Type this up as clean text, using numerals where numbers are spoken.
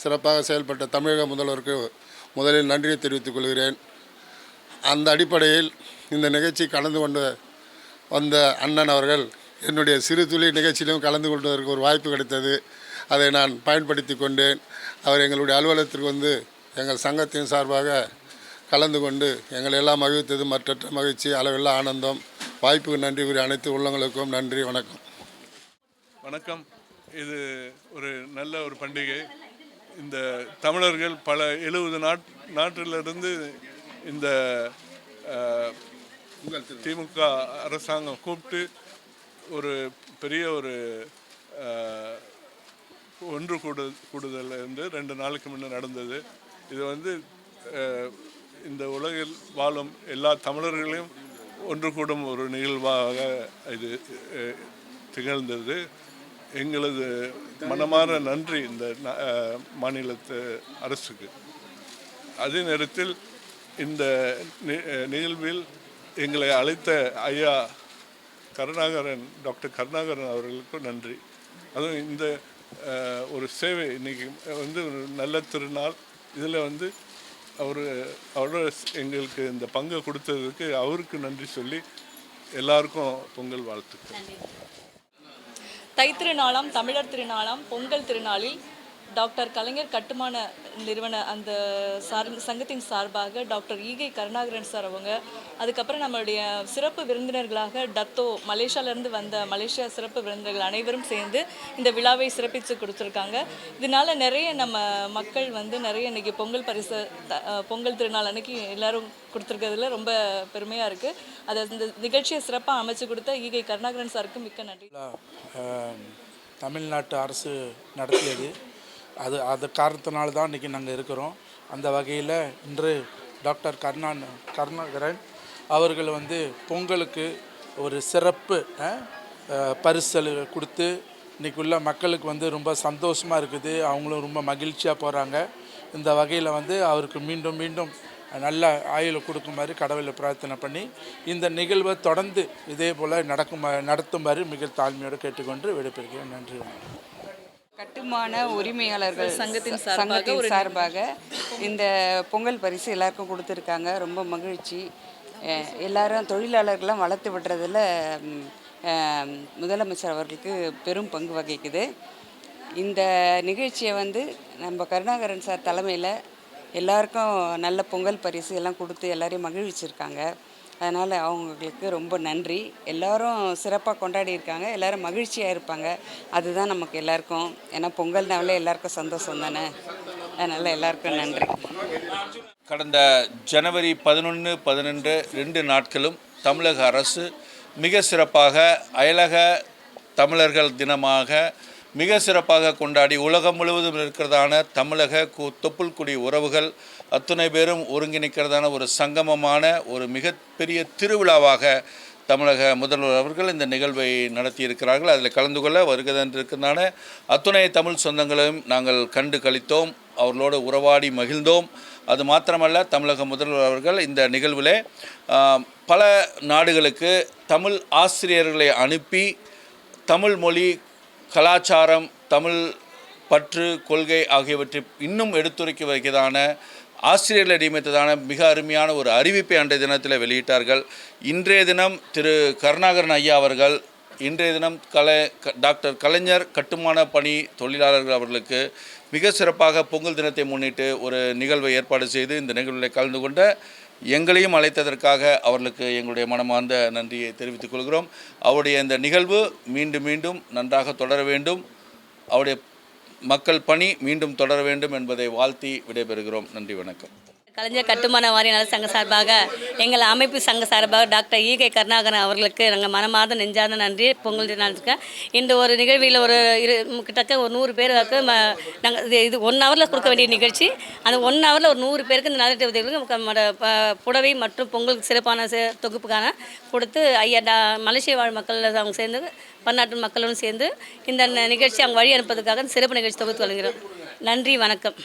சிறப்பாக செயல்பட்ட தமிழக முதல்வருக்கு முதலில் நன்றியை தெரிவித்துக் கொள்கிறேன். அந்த அடிப்படையில் இந்த நிகழ்ச்சி கலந்து கொண்டு வந்த அண்ணன் அவர்கள் என்னுடைய சிறு துளி நிகழ்ச்சியிலும் கலந்து கொள்வதற்கு ஒரு வாய்ப்பு கிடைத்தது. அதை நான் பயன்படுத்தி கொண்டேன். அவர் எங்களுடைய அலுவலகத்திற்கு வந்து எங்கள் சங்கத்தின் சார்பாக கலந்து கொண்டு எங்களை எல்லாம் மகிழ்த்தது மற்றற்ற மகிழ்ச்சி, அளவில்லா ஆனந்தம். வாய்ப்புக்கு நன்றி கூறி அனைத்து உள்ளங்களுக்கும் நன்றி. வணக்கம். வணக்கம். இது ஒரு நல்ல ஒரு பண்டிகை. இந்த தமிழர்கள் பல 70 நாட்டிலிருந்து இந்த திமுக அரசாங்கம் கூப்பிட்டு ஒரு பெரிய ஒரு ஒன்று கூடுதல் வந்து 2 நாளுக்கு முன்னே நடந்தது. இது வந்து இந்த உலகில் வாழும் எல்லா தமிழர்களையும் ஒன்று கூடும் ஒரு நிகழ்வாக இது திகழ்ந்தது. எங்களது மனமார்ந்த நன்றி இந்த மாநிலத்து அரசுக்கு. அதே நேரத்தில் இந்த நிகழ்வில் எங்களை அழைத்த ஐயா டாக்டர் கருணாகரன் அவர்களுக்கும் நன்றி. அதுவும் இந்த ஒரு சேவை இன்றைக்கி வந்து ஒரு நல்ல திருநாள். இதில் வந்து அவரோட எங்களுக்கு இந்த பங்கை கொடுத்ததுக்கு அவருக்கு நன்றி சொல்லி எல்லாருக்கும் பொங்கல் வாழ்த்துக்கள். தைத்திருநாளாம் தமிழர் திருநாளாம் பொங்கல் திருநாளில் டாக்டர் கலைஞர் கட்டுமான நிறுவன அந்த சங்கத்தின் சார்பாக டாக்டர் ஈகை கருணாகரன் சார் அவங்க, அதுக்கப்புறம் நம்மளுடைய சிறப்பு விருந்தினர்களாக டத்தோ மலேசியாவிலேருந்து வந்த மலேசியா சிறப்பு விருந்தினர்கள் அனைவரும் சேர்ந்து இந்த விழாவை சிறப்பித்து கொடுத்துருக்காங்க. இதனால் நிறைய நம்ம மக்கள் வந்து நிறைய இன்றைக்கி பொங்கல் பரிசு பொங்கல் திருநாள் அன்னைக்கு எல்லோரும் கொடுத்துருக்கிறதுல ரொம்ப பெருமையாக இருக்குது. அதை இந்த நிகழ்ச்சியை சிறப்பாக அமைச்சு கொடுத்த ஈகை கருணாகரன் சாருக்கு மிக்க நன்றி. தமிழ்நாட்டு அரசு நடத்தியது அது காரணத்தினால தான் இன்றைக்கி நாங்கள் இருக்கிறோம். அந்த வகையில் இன்று டாக்டர் கருணாகரன் அவர்கள் வந்து பொங்கலுக்கு ஒரு சிறப்பு பரிசல் கொடுத்து இன்றைக்கி உள்ள மக்களுக்கு வந்து ரொம்ப சந்தோஷமாக இருக்குது. அவங்களும் ரொம்ப மகிழ்ச்சியாக போகிறாங்க. இந்த வகையில் வந்து அவருக்கு மீண்டும் மீண்டும் நல்ல ஆயுளை கொடுக்குமாறு கடவுளை பிரார்த்தனை பண்ணி இந்த நிகழ்வை தொடர்ந்து இதே போல் நடத்துமாறு மிக தாழ்மையோடு கேட்டுக்கொண்டு விடைபெறுகிறேன். நன்றி. கட்டுமான உரிமையாளர்கள் சங்கத்தின் சார்பாக இந்த பொங்கல் பரிசு எல்லாருக்கும் கொடுத்துருக்காங்க. ரொம்ப மகிழ்ச்சி. எல்லாரும் தொழிலாளர்கள்லாம் வளர்த்து விடுறதில் முதலமைச்சர் அவர்களுக்கு பெரும் பங்கு வகிக்குது. இந்த நிகழ்ச்சியை வந்து நம்ம கருணாகரன் சார் தலைமையில் எல்லாருக்கும் நல்ல பொங்கல் பரிசு எல்லாம் கொடுத்து எல்லாரையும் மகிழ்ச்சிருக்காங்க. அதனால் அவங்களுக்கு ரொம்ப நன்றி. எல்லோரும் சிறப்பாக கொண்டாடி இருக்காங்க. எல்லோரும் மகிழ்ச்சியாக இருப்பாங்க. அதுதான் நமக்கு எல்லாருக்கும். ஏன்னா பொங்கல்னாலே எல்லாருக்கும் சந்தோஷம் தானே. அதனால் எல்லாருக்கும் நன்றி. கடந்த ஜனவரி 11, 12 2 நாட்களும் தமிழக அரசு மிக சிறப்பாக அயலக தமிழர்கள் தினமாக மிக சிறப்பாக கொண்டாடி உலகம் முழுவதும் இருக்கிறதான தமிழக தொப்புள்குடி உறவுகள் அத்துணை பேரும் ஒருங்கிணைக்கிறதான ஒரு சங்கமமான ஒரு மிகப்பெரிய திருவிழாவாக தமிழக முதல்வர் அவர்கள் இந்த நிகழ்வை நடத்தியிருக்கிறார்கள். அதில் கலந்து கொள்ள வருகிறதான அத்துணை தமிழ் சொந்தங்களையும் நாங்கள் கண்டு கழித்தோம், அவர்களோடு உறவாடி மகிழ்ந்தோம். அது மாத்திரமல்ல, தமிழக முதல்வர் அவர்கள் இந்த நிகழ்வில் பல நாடுகளுக்கு தமிழ் ஆசிரியர்களை அனுப்பி தமிழ் மொழி, கலாச்சாரம், தமிழ் பற்று, கொள்கை ஆகியவற்றை இன்னும் எடுத்துரைக்க வைக்கிறதான ஆசிரியர்களை நியமித்ததான மிக அருமையான ஒரு அறிவிப்பை அன்றைய தினத்தில் வெளியிட்டார்கள். இன்றைய தினம் திரு கருணாகரன் ஐயா அவர்கள் இன்றைய தினம் டாக்டர் கலைஞர் கட்டுமான பணி தொழிலாளர்கள் அவர்களுக்கு மிக சிறப்பாக பொங்கல் தினத்தை முன்னிட்டு ஒரு நிகழ்வை ஏற்பாடு செய்து இந்த நிகழ்வில் கலந்து கொண்ட எங்களையும் அழைத்ததற்காக அவர்களுக்கு எங்களுடைய மனமார்ந்த நன்றியை தெரிவித்துக் கொள்கிறோம். அவருடைய இந்த நிகழ்வு மீண்டும் மீண்டும் நன்றாக தொடர வேண்டும், அவருடைய மக்கள் பணி மீண்டும் தொடர வேண்டும் என்பதை வாழ்த்தி விடைபெறுகிறோம். நன்றி, வணக்கம். கலைஞர் கட்டுமான வாரிய நல சங்க சார்பாக எங்கள் அமைப்பு சங்க சார்பாக டாக்டர் ஈகை கருணாகரன் அவர்களுக்கு நாங்கள் மனமார்ந்த நெஞ்சார்ந்த நன்றி. பொங்கல் திருநாளுக்கு இந்த ஒரு நிகழ்வில் ஒரு கிட்டத்தட்ட ஒரு 100 பேருக்கு நாங்கள் இது 1 ஹவரில் கொடுக்க வேண்டிய நிகழ்ச்சி. அந்த 1 ஹவரில் ஒரு 100 பேருக்கு இந்த நலத்திட்ட உதவிகளுக்கு புடவை மற்றும் பொங்கல் சிறப்பான தொகுப்புக்கான கொடுத்து ஐயா மலேசிய வாழ் மக்கள் அவங்க சேர்ந்து பன்னாட்டு மக்களுடன் சேர்ந்து இந்த நிகழ்ச்சி அவங்க வழி அனுப்பதுக்காக சிறப்பு நிகழ்ச்சி தொகுத்து வழங்குகிறோம். நன்றி, வணக்கம்.